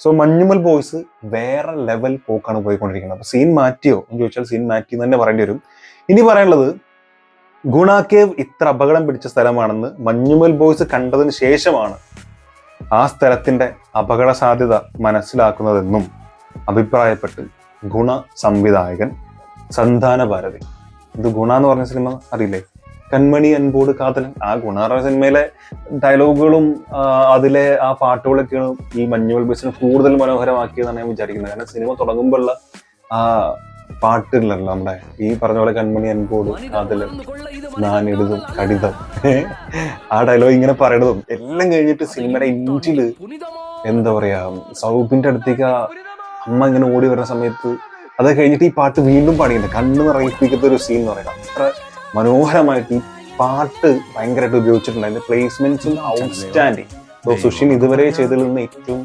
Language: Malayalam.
സോ മഞ്ഞുമൽ ബോയ്സ് വേറെ ലെവൽ പോക്കാണ് പോയിക്കൊണ്ടിരിക്കുന്നത്. അപ്പൊ സീൻ മാറ്റിയോ എന്ന് ചോദിച്ചാൽ സീൻ മാറ്റി എന്ന് തന്നെ പറയേണ്ടി വരും. ഇനി പറയാനുള്ളത്, ഗുണ കേവ് ഇത്ര അപകടം പിടിച്ച സ്ഥലമാണെന്ന് മഞ്ഞുമൽ ബോയ്സ് കണ്ടതിന് ശേഷമാണ് ആ സ്ഥലത്തിന്റെ അപകട സാധ്യത മനസ്സിലാക്കുന്നതെന്നും അഭിപ്രായപ്പെട്ട് ഗുണ സംവിധായകൻ സന്താന ഭാരതി. ഇത് ഗുണ എന്ന് പറഞ്ഞ സിനിമ അറിയില്ലേ? കൺമണി അൻപോട് കാതലൻ. ആ ഗുണ പറഞ്ഞ സിനിമയിലെ ഡയലോഗുകളും അതിലെ ആ പാട്ടുകളൊക്കെയാണ് ഈ മഞ്ഞുമൽ ബോയ്സിനെ കൂടുതൽ മനോഹരമാക്കിയതെന്നാണ് ഞാൻ വിചാരിക്കുന്നത്. കാരണം സിനിമ തുടങ്ങുമ്പോഴുള്ള ആ പാട്ടുകളല്ല നമ്മുടെ ഈ പറഞ്ഞ പോലെ കൺമണി അൻപോട് കാതലൻ ഞാനെഴുതും കടിതം, ആ ഡയലോഗ് ഇങ്ങനെ പറയണതും എല്ലാം കഴിഞ്ഞിട്ട് സിനിമയുടെ ഇഞ്ചില് എന്താ പറയാ, സൗബിന്റെ അടുത്തേക്ക് അമ്മ ഇങ്ങനെ ഓടി വരുന്ന സമയത്ത് അത് കഴിഞ്ഞിട്ട് ഈ പാട്ട് വീണ്ടും പാടിയുണ്ട്, കണ്ണ് നിറയിപ്പിക്കുന്ന ഒരു സീൻ എന്ന് പറയുന്നത്. അത്ര മനോഹരമായിട്ട് ഈ പാട്ട് ഭയങ്കരമായിട്ട് ഉപയോഗിച്ചിട്ടുണ്ട്. അതിന്റെ പ്ലേസ്മെന്റ്സും ഔട്ട്സ്റ്റാൻഡിങ്. സുഷിൻ ഇതുവരെ ചെയ്തതിൽ നിന്ന് ഏറ്റവും